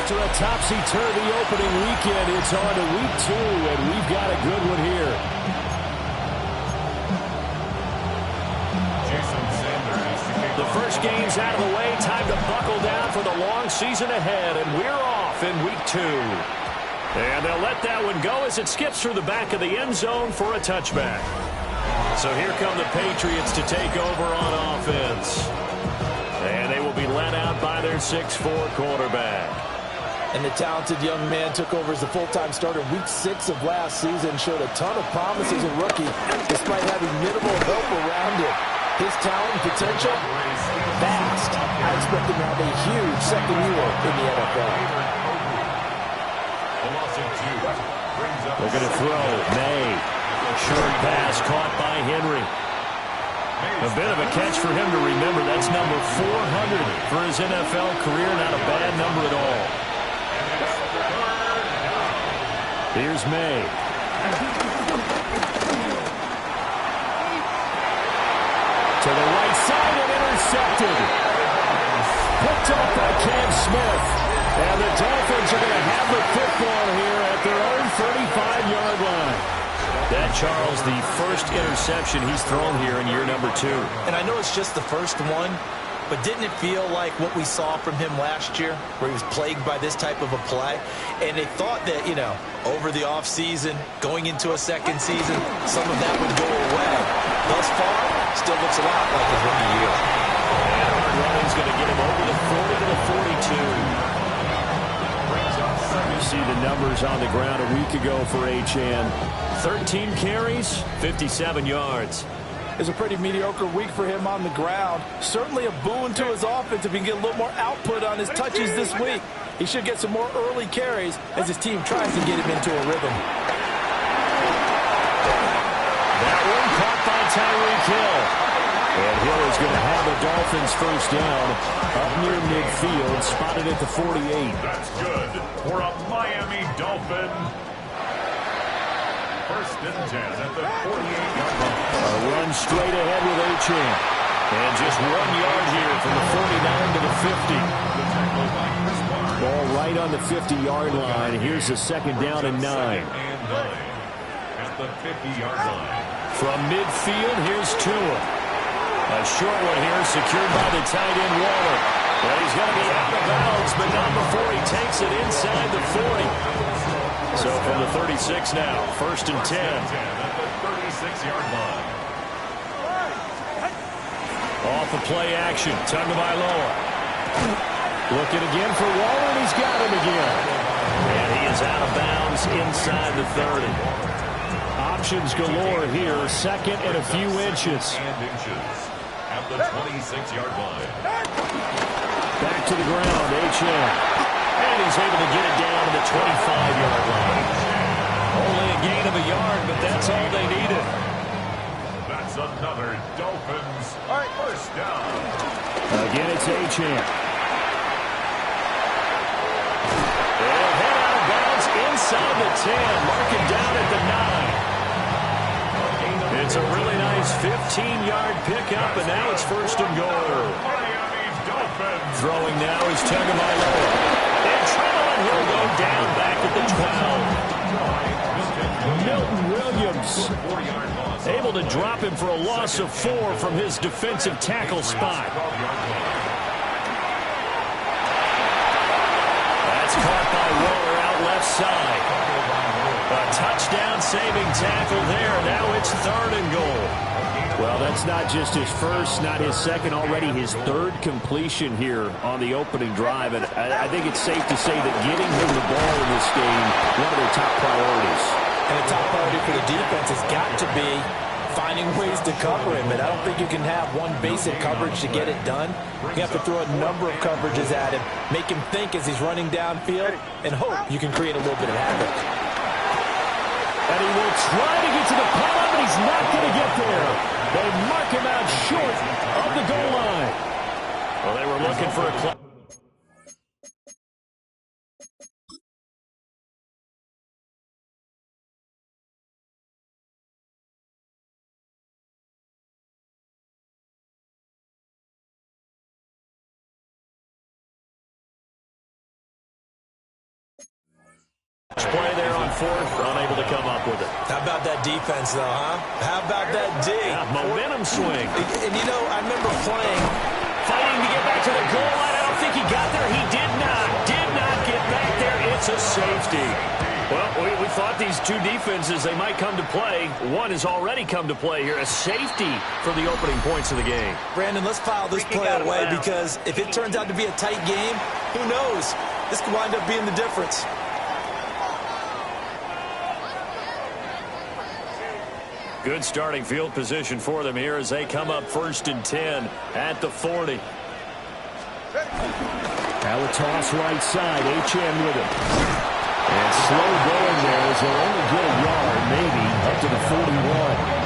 After a topsy-turvy opening weekend, it's on to week 2, and we've got a good one here. The first game's out of the way. Time to buckle down for the long season ahead, and we're off in week 2. And they'll let that one go as it skips through the back of the end zone for a touchback. So here come the Patriots to take over on offense. And they will be led out by their 6'4" quarterback. And the talented young man took over as the full-time starter week 6 of last season. Showed a ton of promise as a rookie, despite having minimal help around him. His talent and potential, vast. I expect him to have a huge second year in the NFL. They're going to throw. May. Short pass caught by Henry. A bit of a catch for him to remember. That's number 400 for his NFL career. Not a bad number at all. Here's May. To the right side and intercepted. Picked up by Cam Smith. And the Dolphins are going to have the football here at their own 35-yard line. That, Charles, the first interception he's thrown here in year number 2. And I know it's just the first one, but didn't it feel like what we saw from him last year, where he was plagued by this type of a play? And they thought that, you know, over the offseason, going into a second season, some of that would go away. Thus far, still looks a lot like his rookie year. And running's going to get him over the 40 to the 42. You see the numbers on the ground a week ago for Achane. 13 carries, 57 yards. It's a pretty mediocre week for him on the ground. Certainly a boon to his offense if he can get a little more output on his touches this week. He should get some more early carries as his team tries to get him into a rhythm. That one caught by Tyreek Hill. And Hill is going to have the Dolphins first down up near midfield, spotted at the 48. That's good for a Miami Dolphin. First and 10 at the 48-yard line. A run straight ahead with Achane. And just 1 yard here from the 49 to the 50. Ball right on the 50-yard line. Here's the second down and 9. At the 50-yard line. From midfield, here's Tua. A short one here, secured by the tight end Waller. Well, he's going to be out of bounds, but not before he takes it inside the 40. So from the 36 now, first and 10. At the 36-yard line. Off the play action, Tagovailoa. Looking again for Waller, and he's got him again. And he is out of bounds inside the 30. Options galore here, second and a few inches. At the 26-yard line. Back to the ground, Achane. And he's able to get it down to the 25-yard line. Only a gain of a yard, but that's all they needed. That's another Dolphins first down. Again, it's Achane. They'll head out of bounds inside the 10. Mark it down at the 9. It's a really nice 15-yard pickup, and now it's first and goal. Miami Dolphins. Throwing now is Tagovailoa. And Trevor will go down back at the 12. Milton Williams able to drop him for a loss of 4 from his defensive tackle spot. That's caught by Waller out left side. A touchdown-saving tackle there. Now it's third and goal. Well, that's not just his first, not his second, already his third completion here on the opening drive. And I think it's safe to say that getting him the ball in this game, one of their top priorities. And the top priority for the defense has got to be finding ways to cover him. And I don't think you can have one basic coverage to get it done. You have to throw a number of coverages at him, make him think as he's running downfield, and hope you can create a little bit of havoc. And he will try to get to the pylon, but he's not going to get there. They mark him out short of the goal line. Well, they were looking for a Play there on fourth, unable to come up with it. How about that defense, though, huh? How about that D? Yeah, momentum swing. And, you know, I remember fighting to get back to the goal line. I don't think he got there. He did not get back there. It's a safety. Well, we thought these two defenses, they might come to play. One has already come to play here. A safety for the opening points of the game. Brandon, let's file this play away because if it turns out to be a tight game, who knows? This could wind up being the difference. Good starting field position for them here as they come up 1st and 10 at the 40. Now a toss right side. HN with it. And slow going there as they'll only get a yard, maybe, up to the 41.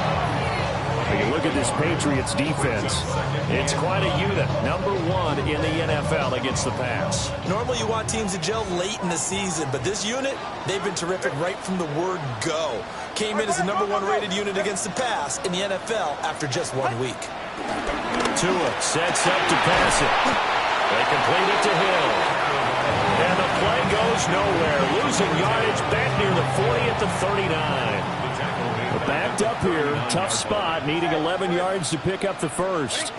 When you look at this Patriots defense, it's quite a unit. Number 1 in the NFL against the pass. Normally you want teams to gel late in the season, but this unit, they've been terrific right from the word go. Came in as the number 1 rated unit against the pass in the NFL after just 1 week. Tua sets up to pass it. They complete it to Hill. And the play goes nowhere. Losing yardage back near the 40 at the 39. We're backed up here. Tough spot. Needing 11 yards to pick up the first.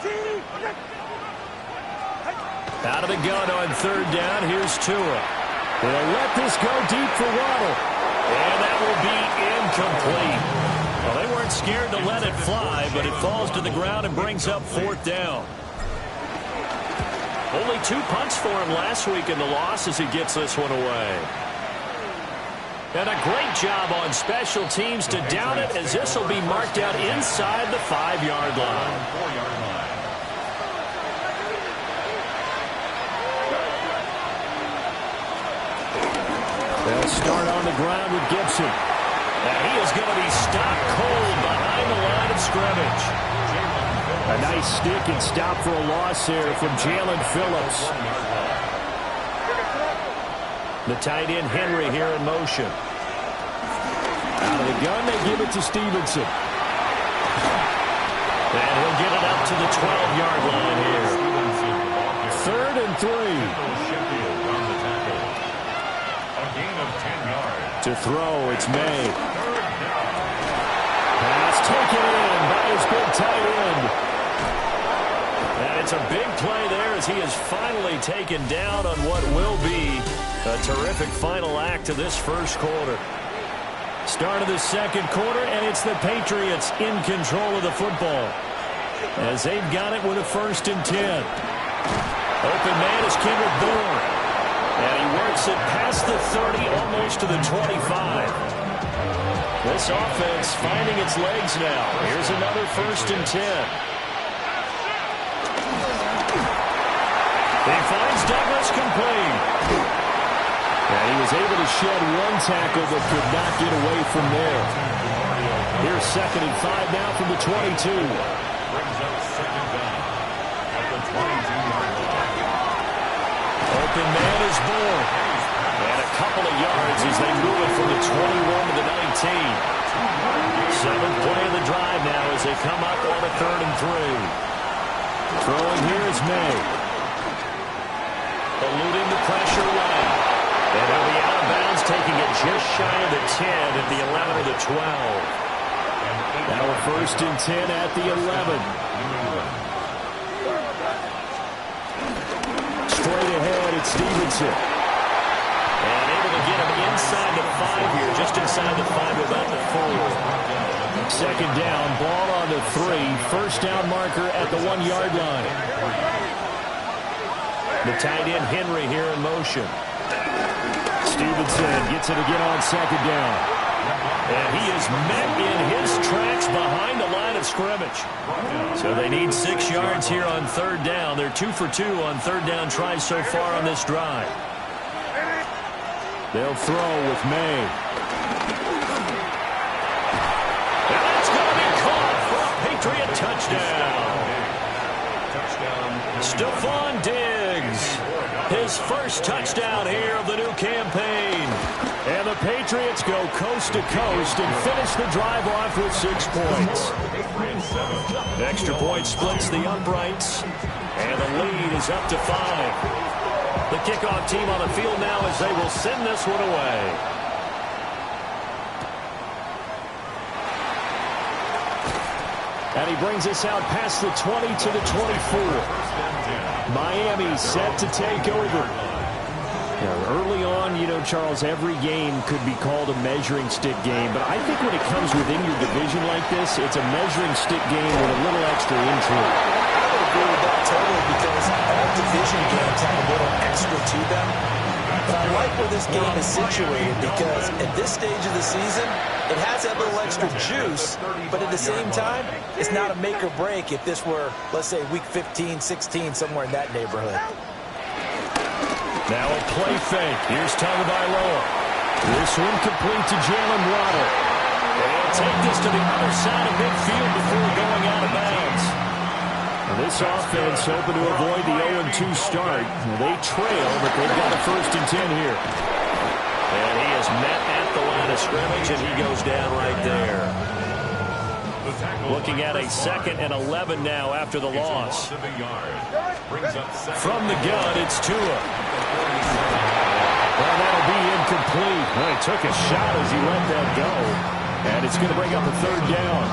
Out of the gun on 3rd down. Here's Tua. They'll let this go deep for Waddle. And that will be incomplete. Well, they weren't scared to let it fly, but it falls to the ground and brings up 4th down. Only 2 punts for him last week in the loss as he gets this one away. And a great job on special teams to down it as this will be marked out inside the 5-yard line. They'll start on the ground with Gibson. And he is going to be stopped cold behind the line of scrimmage. A nice stick and stop for a loss there from Jalen Phillips. The tight end Henry here in motion. Out of the gun, they give it to Stevenson. And he'll get it up to the 12-yard line here. 3rd and 3. To throw, it's May. Pass taken in by his big tight end. And it's a big play there as he is finally taken down on what will be a terrific final act of this first quarter. Start of the second quarter, and it's the Patriots in control of the football as they've got it with a 1st and 10. Open man is Kendrick Bourne. And he works it past the 30, almost to the 25. This offense finding its legs now. Here's another 1st and 10. He finds Douglas complete. And he was able to shed 1 tackle but could not get away from there. Here's 2nd and 5 now from the 22. Open man is Bourne. And a couple of yards as they move it from the 21 to the 19. 7th play of the drive now as they come up on a 3rd and 3. Throwing here is May. Eluding the pressure line. And he'll be out of bounds, taking it just shy of the 10 at the 11 or the 12. Now a 1st and 10 at the 11. Straight ahead, it's Stevenson. And able to get him inside the 5 here, just inside the 5, about the 4. 2nd down, ball on the 3. 1st down marker at the 1-yard line. The tight end Henry here in motion. Stevenson gets it again on 2nd down. And he is met in his tracks behind the line of scrimmage. So they need 6 yards here on 3rd down. They're 2 for 2 on 3rd down tries so far on this drive. They'll throw with May. And that's going to be caught for a Patriot touchdown. Stephon Diggs, his first touchdown here of the new campaign. And the Patriots go coast to coast and finish the drive off with 6 points. Extra point splits the uprights, and the lead is up to 5. The kickoff team on the field now as they will send this one away. And he brings us out past the 20 to the 24. Miami set to take over. Early on, you know, Charles, every game could be called a measuring stick game. But I think when it comes within your division like this, it's a measuring stick game with a little extra intrigue. I would agree with that totally because all division games have a little extra to them. But I like where this game is situated because at this stage of the season, it has that little extra juice, but at the same time, it's not a make or break if this were, let's say, week 15, 16, somewhere in that neighborhood. Now a play fake. Here's Tagovailoa. This one complete to Jalen Waddle. They'll take this to the other side of midfield before going out of bounds. And this offense hoping to avoid the 0-2 start. They trail, but they've got a 1st and 10 here. And he is met at the line of scrimmage, and he goes down right there. Looking at a 2nd and 11 now after the loss. From the gun, it's Tua. Well, that'll be incomplete. Well, he took a shot as he let that go. And it's going to bring up a 3rd down.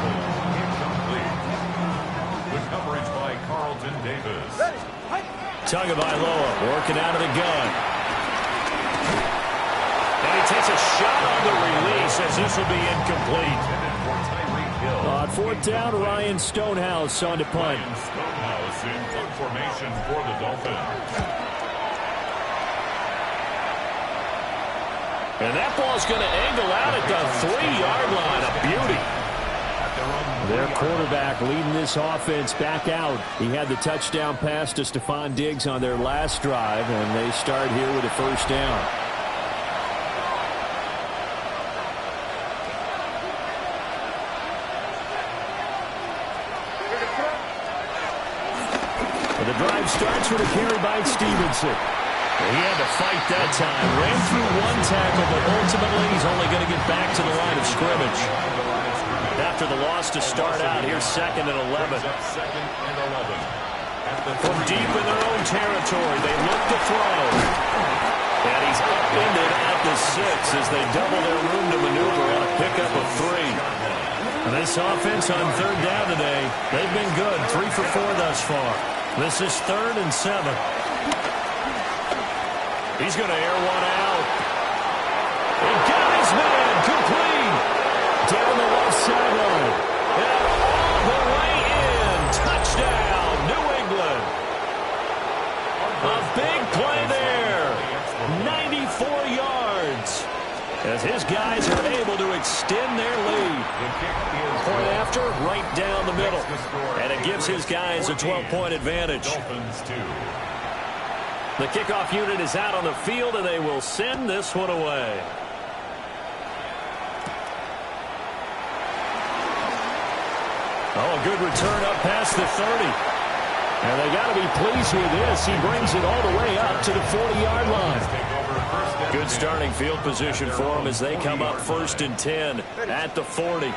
The coverage by Carlton Davis. Tagovailoa working out of the gun. And he takes a shot on the release as this will be incomplete. On 4th down, Ryan Stonehouse on to punt. Ryan Stonehouse in punt formation for the Dolphins. And that ball's going to angle out at the 3-yard line. A beauty. Their quarterback leading this offense back out. He had the touchdown pass to Stephon Diggs on their last drive, and they start here with a 1st down. The drive starts with a carry by Stevenson. He had to fight that time. Ran through one tackle, but ultimately he's only going to get back to the line of scrimmage. After the loss to start out, here's 2nd and 11. From deep in their own territory, they look to throw. And he's upended at the 6 as they double their room to maneuver on a pickup of 3. And this offense on 3rd down today, they've been good. 3 for 4 thus far. This is 3rd and 7. He's going to air one out. He got his man complete. Down the left sideline. And all the way in. Touchdown, New England. A big play there. 94 yards. As his guys are able to extend their lead. Point after, right down the middle. And it gives his guys a 12-point advantage. The kickoff unit is out on the field, and they will send this one away. Oh, a good return up past the 30. And they got to be pleased with this. He brings it all the way up to the 40-yard line. Good starting field position for them as they come up 1st and 10 at the 40.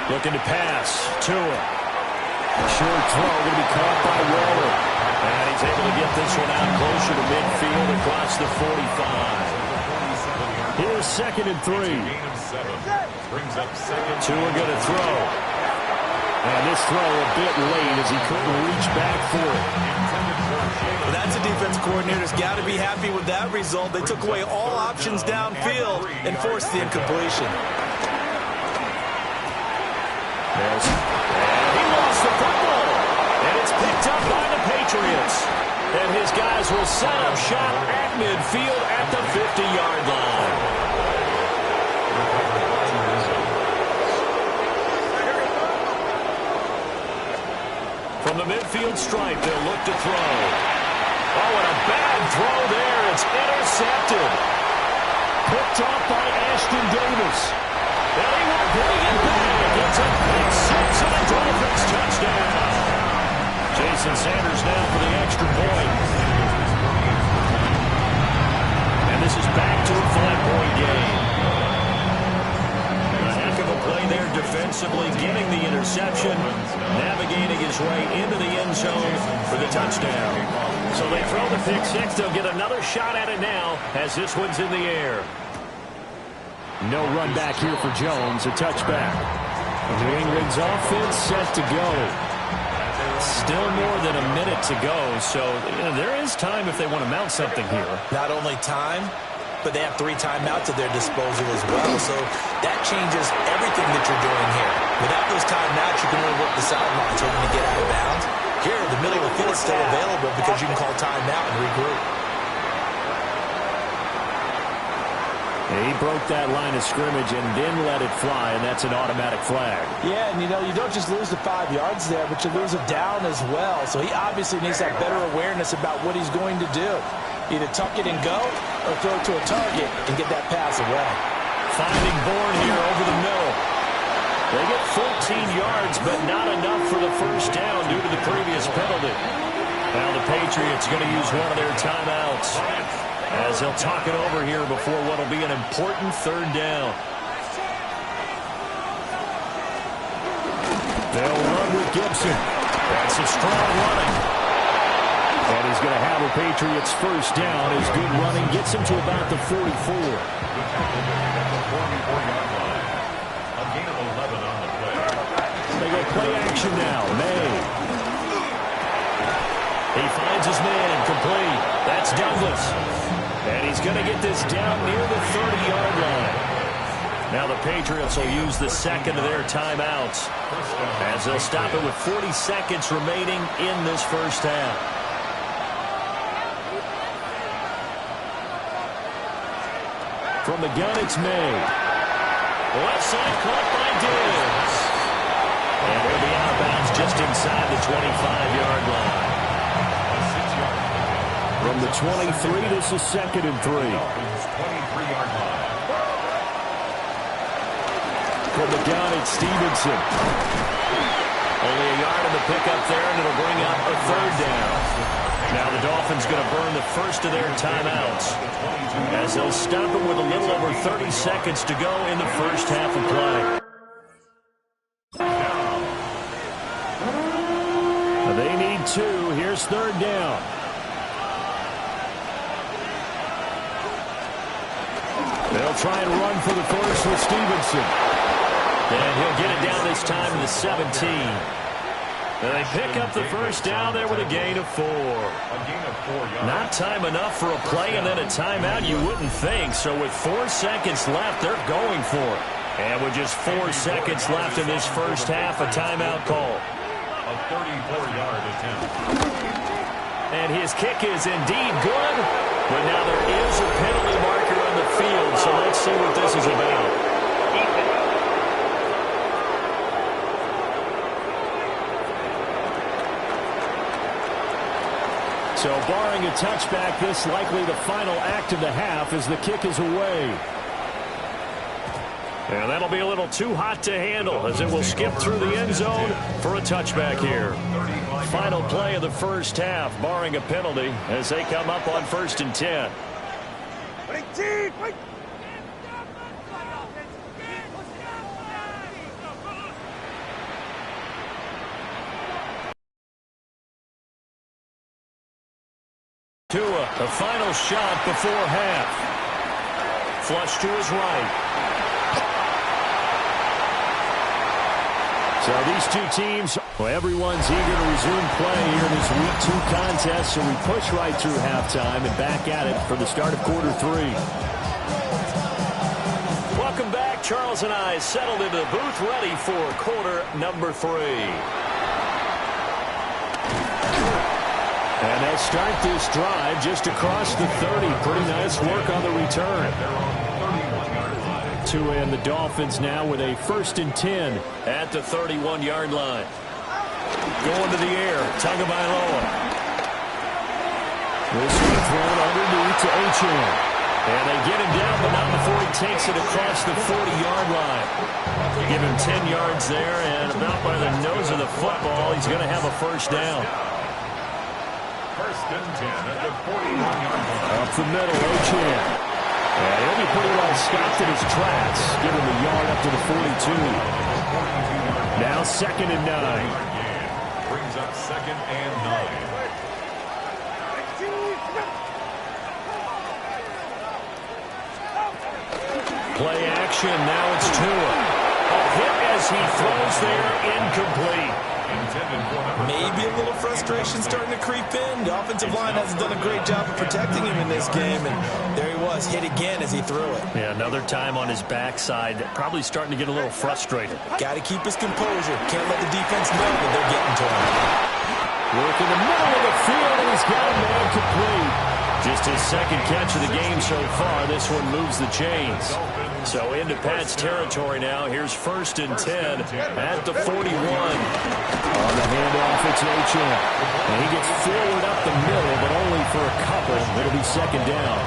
Looking to pass. Tua. Short throw going to be caught by Waller. And he's able to get this one out closer to midfield across the 45. Here's 2nd and 3. Tua going to throw. And this throw a bit late as he couldn't reach back for it. Well, that's a defense coordinator's got to be happy with that result. They took away all options downfield and forced the incompletion. And he lost the football. And it's picked up by the Patriots. And his guys will set up shop at midfield at the 50-yard line. From the midfield stripe, they'll look to throw. Oh, and a bad throw there. It's intercepted. Picked off by Ashton Davis. And he will bring it back. It's a big 6 and a Dolphins touchdown. Jason Sanders now for the extra point. And this is back to a 5-point game. A heck of a play there defensively, getting the interception, navigating his way into the end zone for the touchdown. So they throw the pick 6. They'll get another shot at it now as this one's in the air. No run back here for Jones, a touchback. New England's offense set to go. Still more than a minute to go, so there is time if they want to mount something here. Not only time, but they have 3 timeouts at their disposal as well, so that changes everything that you're doing here. Without those timeouts, you can only work the sidelines hoping to get out of bounds. Here, the middle of the field is still available because you can call timeout and regroup. He broke that line of scrimmage and then let it fly, and that's an automatic flag. Yeah, and you don't just lose the 5 yards there, but you lose a down as well. So he obviously needs to have better awareness about what he's going to do. Either tuck it and go or throw it to a target and get that pass away. Finding Bourne here over the middle. They get 14 yards, but not enough for the first down due to the previous penalty. Now the Patriots going to use one of their timeouts as they'll talk it over here before what will be an important 3rd down. They'll run with Gibson. That's a strong running. And he's going to have a Patriots first down. His good running gets him to about the 44. They go play action now. May. He finds his man complete. That's Douglas. And he's going to get this down near the 30-yard line. Now the Patriots will use the second of their timeouts as they'll stop it with 40 seconds remaining in this first half. From the gun, it's May. Left side caught by Diggs. And he'll be out of bounds just inside the 25-yard line. From the 23, this is 2nd and 3. From the gun, it's Stevenson. Only a yard in the pickup there, and it'll bring up a 3rd down. Now the Dolphins going to burn the first of their timeouts as they'll stop it with a little over 30 seconds to go in the first half of play. They need 2. Here's 3rd down. They'll try and run for the first with Stevenson. And he'll get it down this time to the 17. And they pick up the first down there with a gain of 4. Not time enough for a play and then a timeout, you wouldn't think. So with 4 seconds left, they're going for it. And with just 4 seconds left in this first half, a timeout call. A 34-yard attempt. And his kick is indeed good. But now there is a penalty marker on the field, so let's see what this is about. So barring a touchback, this likely the final act of the half as the kick is away. And that'll be a little too hot to handle as it will skip through the end zone for a touchback here. Final play of the first half, barring a penalty, as they come up on 1st and 10. Tua, the final shot before half. Flush to his right. So these two teams, well, everyone's eager to resume play here in this Week 2 contest, so we push right through halftime and back at it for the start of quarter 3. Welcome back. Charles and I settled into the booth ready for quarter number 3. And they start this drive just across the 30. Pretty nice work on the return. Tua and the Dolphins now with a 1st and 10 at the 31-yard line. Going to the air, Tagovailoa. This one thrown underneath to Achane. And they get him down, but not before he takes it across the 40-yard line. Give him 10 yards there, and about by the nose of the football, he's going to have a first down. 1st and 10 at the 41-yard line. Up the middle, Achane. And he'll be pretty well stopped in his tracks. Give him a yard up to the 42. Now 2nd and 9. Brings up 2nd and 9. Play action. Now it's Tua. A hit as he throws there, incomplete. Maybe a little frustration starting to creep in. The offensive line hasn't done a great job of protecting him in this game, and there he was, hit again as he threw it. Yeah, another time on his backside, probably starting to get a little frustrated. Got to keep his composure. Can't let the defense know that they're getting to him. Work in the middle of the field, and he's got a man complete. Just his second catch of the game so far. This one moves the chains. So into Pat's territory now. Here's 1st and 10 at the 41. On the handoff, it's Achane. And he gets forward up the middle, but only for a couple. It'll be 2nd down.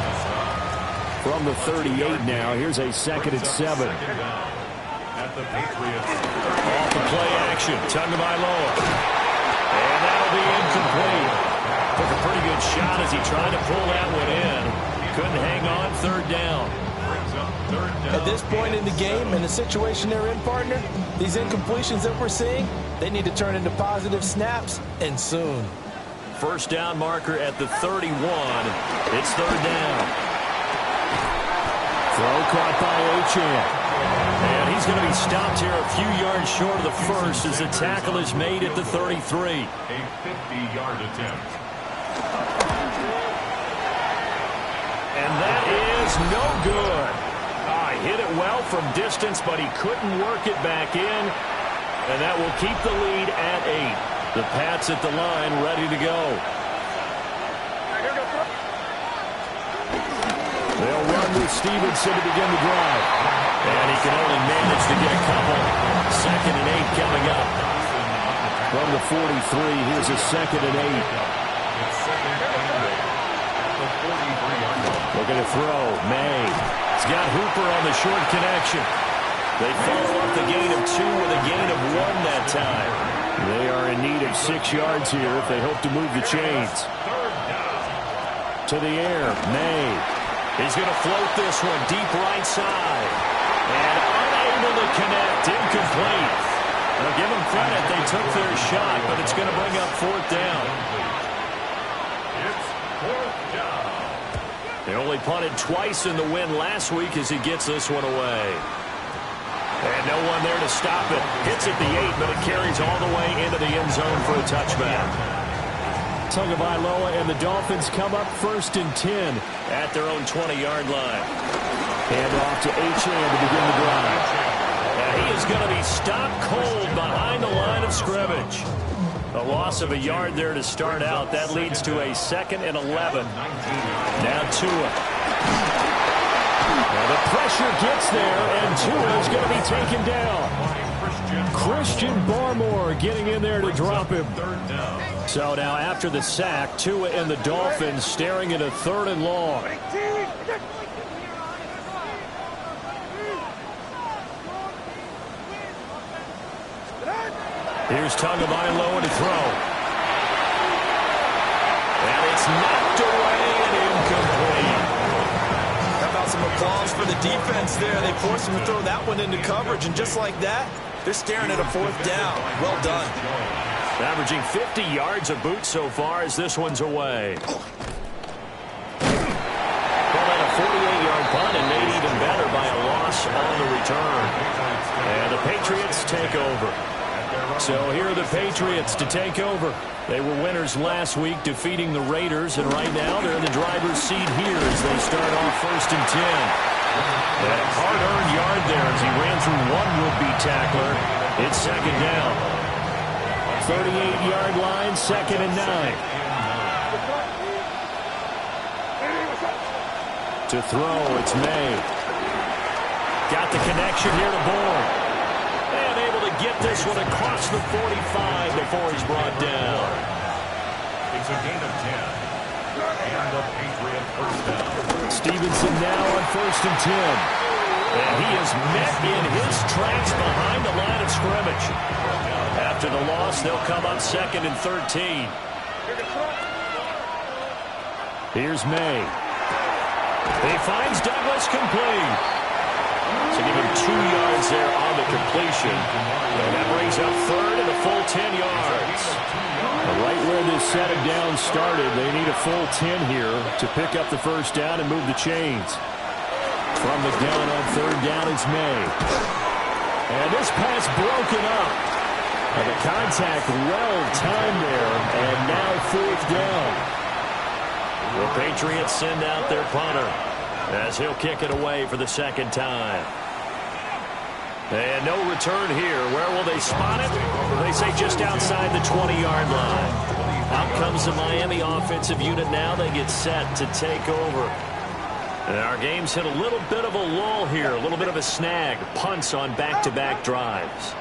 From the 38 now, here's a 2nd and 7. Off the play action, Tagovailoa. And that'll be incomplete. Took a pretty good shot as he tried to pull that one in. Couldn't hang on, 3rd down. At this point in the game, in the situation they're in, partner, these incompletions that we're seeing, they need to turn into positive snaps, and soon. 1st down marker at the 31. It's 3rd down. Throw caught by Achane. And he's going to be stopped here a few yards short of the 1st as the tackle is made at the 33. A 50-yard attempt. And that is no good. Hit it well from distance, but he couldn't work it back in. And that will keep the lead at 8. The Pats at the line ready to go. They'll run with Stevenson to begin the drive. And he can only manage to get a couple. 2nd and 8 coming up. From the 43, here's a 2nd and 8. Looking to throw. May. He's got Hooper on the short connection. They follow up the gain of 2 with a gain of 1 that time. They are in need of 6 yards here if they hope to move the chains. To the air. May. He's going to float this one deep right side. And unable to connect. Incomplete. Now give them credit. They took their shot, but it's going to bring up 4th down. It's 4th down. They only punted twice in the win last week as he gets this one away. And no one there to stop it. Hits at the 8, but it carries all the way into the end zone for a touchback. Tagovailoa and the Dolphins come up 1st and 10 at their own 20-yard line. Hand off to Achane to begin the drive. And he is going to be stopped cold behind the line of scrimmage. A loss of a yard there to start out. That leads to a 2nd and 11. Now Tua. Now the pressure gets there, and Tua is going to be taken down. Christian Barmore getting in there to drop him. So now after the sack, Tua and the Dolphins staring at a 3rd and long. Here's Tagovailoa to throw. And it's knocked away and incomplete. How about some applause for the defense there? They forced him to throw that one into coverage, and just like that, they're staring at a 4th down. Well done. Averaging 50 yards a boot so far as this one's away. Well, then a 48-yard punt and made even better by a loss on the return. And the Patriots take over. So here are the Patriots to take over. They were winners last week, defeating the Raiders, and right now they're in the driver's seat here as they start off 1st and 10. And a hard-earned yard there as he ran through one would-be tackler. It's 2nd down. 38-yard line, 2nd and 9. To throw, it's May. Got the connection here to Bourne. And able to get this one across the 45 before he's brought down. It's a gain of 10. And the Patriot 1st down. Stevenson now on 1st and 10. And he is met in his tracks behind the line of scrimmage. After the loss, they'll come up 2nd and 13. Here's May. He finds Douglas complete. So give him 2 yards there on the completion. And that brings up 3rd and a full 10 yards. Right where this set of downs started, they need a full 10 here to pick up the 1st down and move the chains. From the gun on 3rd down, it's May. And this pass broken up. And the contact well-timed there, and now 4th down. The Patriots send out their punter as he'll kick it away for the 2nd time. And no return here. Where will they spot it? They say just outside the 20-yard line. Out comes the Miami offensive unit now. They get set to take over. And our game's hit a little bit of a lull here, a little bit of a snag. Punts on back-to-back drives.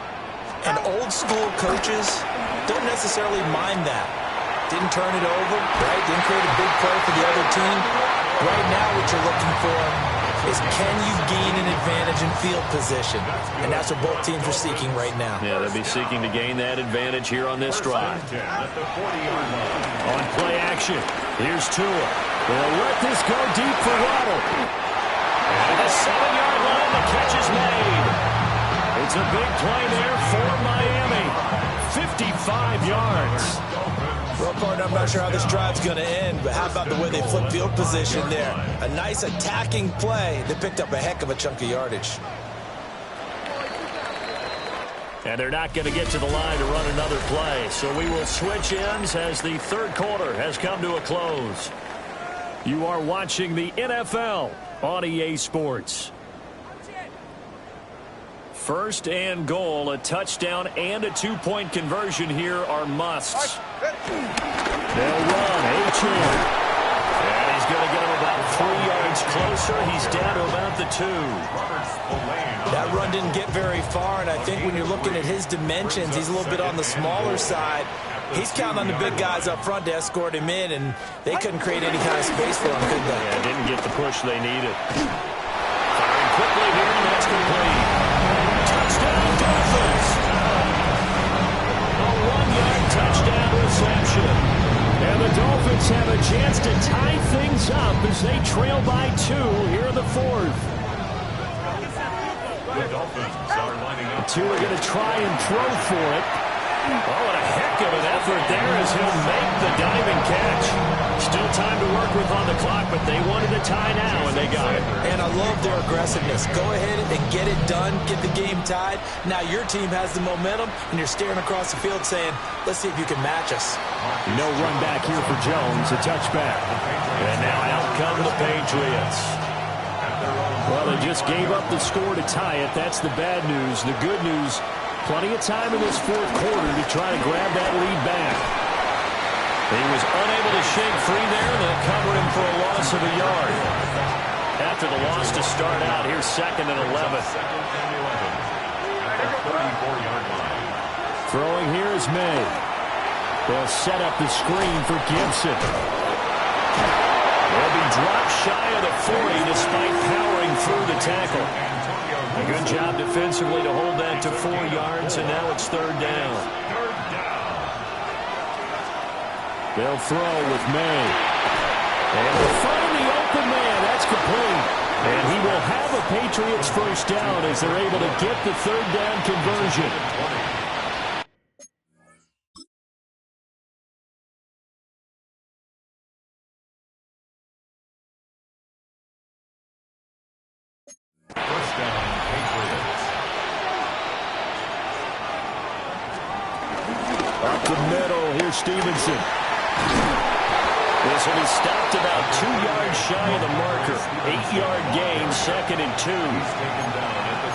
And old-school coaches don't necessarily mind that. Didn't turn it over, right? Didn't create a big play for the other team. Right now what you're looking for is can you gain an advantage in field position? And that's what both teams are seeking right now. Yeah, they'll be seeking to gain that advantage here on this drive. On play action, here's Tua. They'll let this go deep for Waddle. And the 7-yard line, the catch is made. It's a big play there for Miami. 55 yards. Well, partner, I'm not sure how this drive's going to end, but how about the way they flip field position there? A nice attacking play. They picked up a heck of a chunk of yardage. And they're not going to get to the line to run another play. So we will switch ends as the 3rd quarter has come to a close. You are watching the NFL on EA Sports. 1st and goal, a touchdown and a 2-point conversion here are musts. They'll run, H.M. And he's going to get him about 3 yards closer. He's down to about the 2. That run didn't get very far, and I think when you're looking at his dimensions, he's a little bit on the smaller side. He's counting on the big guys up front to escort him in, and they couldn't create any kind of space for him, could they? Yeah, didn't get the push they needed. Firing quickly here, and that's complete. Touchdown, Dolphins! A 1-yard touchdown reception. And the Dolphins have a chance to tie things up as they trail by 2 here in the 4th. The Dolphins are lining up. 2 are going to try and throw for it. Oh, and a heck of an effort there as he'll make the diving catch. Still time to work with on the clock, but they wanted a tie now, and they got it. And I love their aggressiveness. Go ahead and get it done, get the game tied. Now your team has the momentum, and you're staring across the field saying, let's see if you can match us. No run back here for Jones, a touchback. And now out come the Patriots. Well, they just gave up the score to tie it. That's the bad news. The good news, plenty of time in this 4th quarter to try to grab that lead back. He was unable to shake free there. They'll cover him for a loss of a yard. After the loss to start out, here's 2nd and 11. Throwing here is May. They'll set up the screen for Gibson. They'll be dropped shy of the 40 despite powering through the tackle. A good job defensively to hold that to 4 yards, and now it's 3rd down. They'll throw with May. And they'll find the open man. That's complete. And he will have a Patriots 1st down as they're able to get the 3rd down conversion. First down, Patriots. Up the middle, here's Stevenson. This will be stopped about 2 yards shy of the marker. 8-yard gain, 2nd and 2.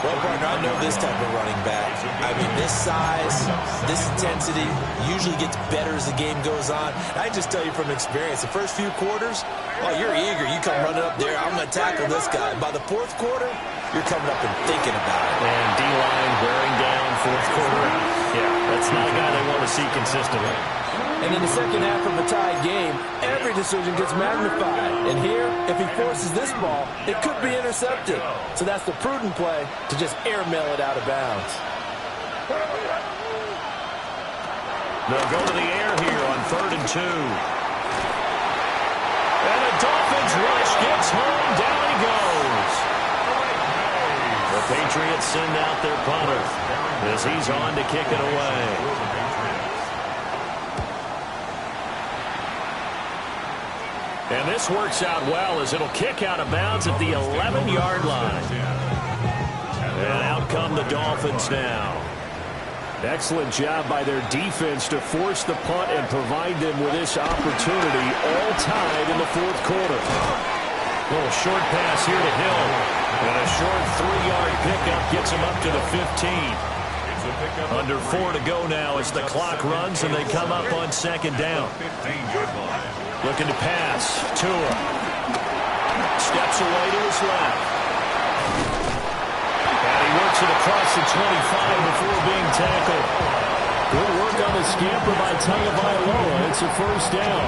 Well, partner, I know this type of running back. I mean, this size, this intensity usually gets better as the game goes on. I just tell you from experience, the first few quarters, oh, you're eager. You come running up there, I'm going to tackle this guy. By the 4th quarter, you're coming up and thinking about it. And D-line wearing down 4th quarter. Yeah, that's not a guy they want to see consistently. And in the second half of a tied game, every decision gets magnified. And here, if he forces this ball, it could be intercepted. So that's the prudent play to just airmail it out of bounds. They'll go to the air here on 3rd and 2. And the Dolphins rush gets home. Down he goes. The Patriots send out their punter as he's on to kick it away. And this works out well as it'll kick out of bounds at the 11-yard line. And out come the Dolphins now. Excellent job by their defense to force the punt and provide them with this opportunity, all tied in the fourth quarter. Little short pass here to Hill. And a short 3-yard pickup gets him up to the 15. Under 4 to go now as the clock runs and they come up on second down. Looking to pass. Tua. Steps away to his left. And he works it across the 25 before being tackled. Good work on the scamper by Tagovailoa. It's a first down.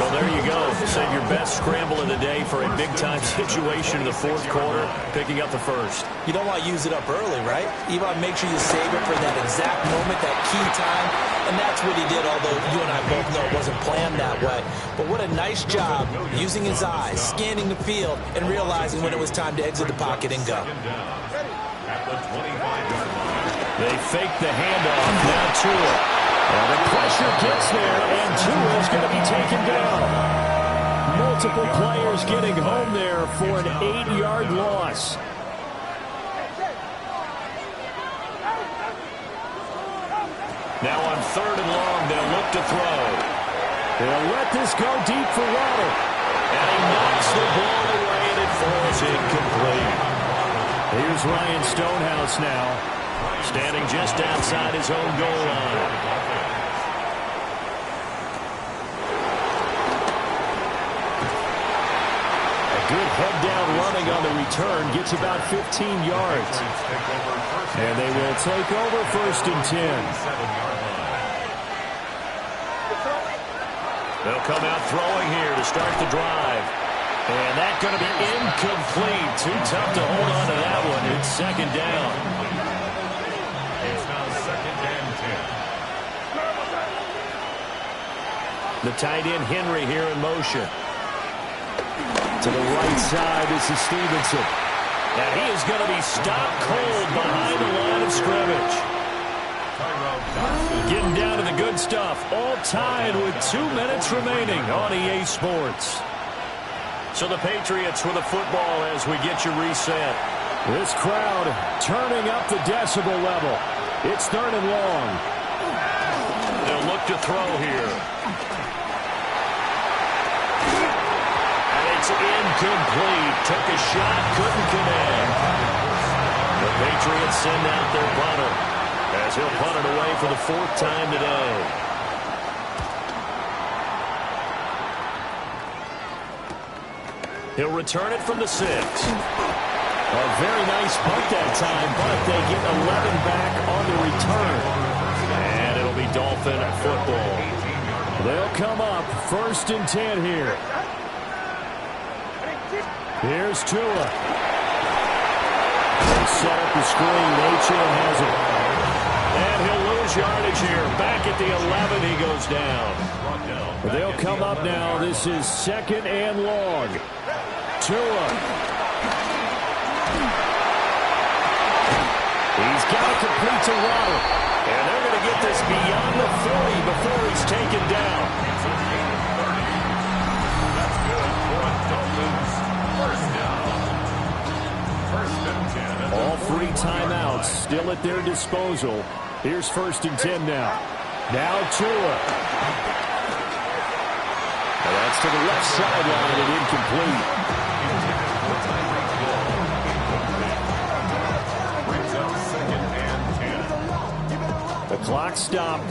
Well, there you go. Save your best scramble of the day for a big-time situation in the fourth quarter, picking up the first. You don't want to use it up early, right? You want to make sure you save it for that exact moment, that key time. And that's what he did, although you and I both know it wasn't planned that way. But what a nice job using his eyes, scanning the field, and realizing when it was time to exit the pocket and go. They fake the handoff. Now Tua. Well, the pressure gets there, and Tua is going to be taken down. Multiple players getting home there for an 8-yard loss. Now on 3rd and long, they'll look to throw. They'll let this go deep for Waddle. And he knocks the ball away, and it falls incomplete. Here's Ryan Stonehouse now, standing just outside his own goal line. A good head-down running on the return gets about 15 yards. And they will take over 1st and 10. They'll come out throwing here to start the drive. And that's going to be incomplete. Too tough to hold on to that one. It's 2nd down. It's now 2nd and 10. The tight end Henry here in motion. To the right side, this is Stevenson. And he is going to be stopped cold behind the line of scrimmage. Getting down to the good stuff. All tied with 2 minutes remaining on EA Sports. So the Patriots with the football as we get you reset. This crowd turning up the decibel level. It's 3rd and long. They'll look to throw here. And it's incomplete. Took a shot, couldn't connect. The Patriots send out their punter as he'll punt it away for the 4th time today. He'll return it from the 6. A very nice punt that time, but they get 11 back on the return. And it'll be Dolphin football. They'll come up 1st and 10 here. Here's Tua. They set up the screen. Achane has it. And he'll lose yardage here. Back at the 11, he goes down. They'll come up now. This is 2nd and long. Tua. He's got to complete to Waddle. And they're going to get this beyond the 40 before he's taken down. That's good for a Dolphins first down. 1st and 10. All 3 timeouts still at their disposal. Here's 1st and 10 now. Now Tua. And that's to the left sideline and incomplete. The clock stopped.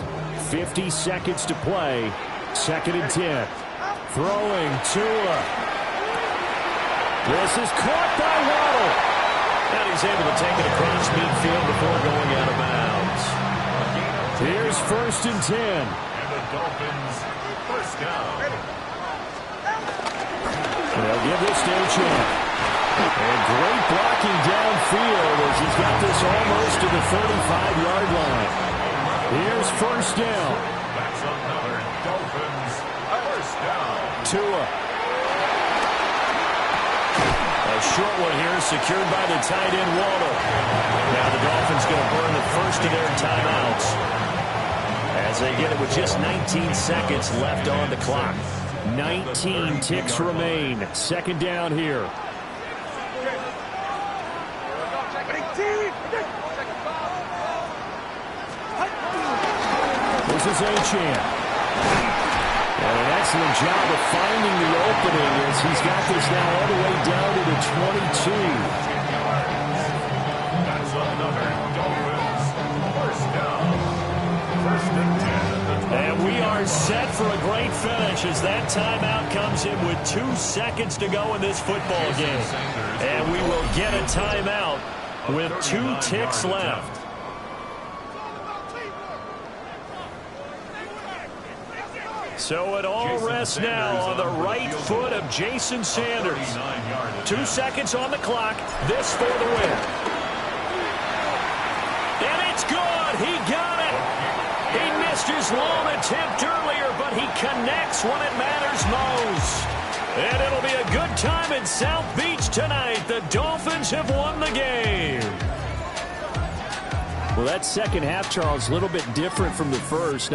50 seconds to play. 2nd and 10. Throwing Tua. This is caught by Waddle. And he's able to take it across midfield before going out of bounds. Here's 1st and 10. And the Dolphins first down. They'll give this to Achane. And great blocking downfield as he's got this almost to the 35-yard line. Here's 1st down. That's another Dolphins first down. Tua. A short one here secured by the tight end Waddle. Now the Dolphins going to burn the first of their timeouts as they get it with just 19 seconds left on the clock. 19 ticks remain. 2nd down here. This is Achane. And an excellent job of finding the opening as he's got this now all the way down to the 22. That's another Dolphins first down. First and 10. And we are set for a great finish as that timeout comes in with 2 seconds to go in this football game. And we will get a timeout with 2 ticks left. So it all rests now on the right foot of Jason Sanders. 2 seconds on the clock. This for the win. And it's good. He got it. He missed his long attempt earlier, but he connects when it matters most. And it'll be a good time in South Beach tonight. The Dolphins have won the game. Well, that second half, Charles, a little bit different from the first.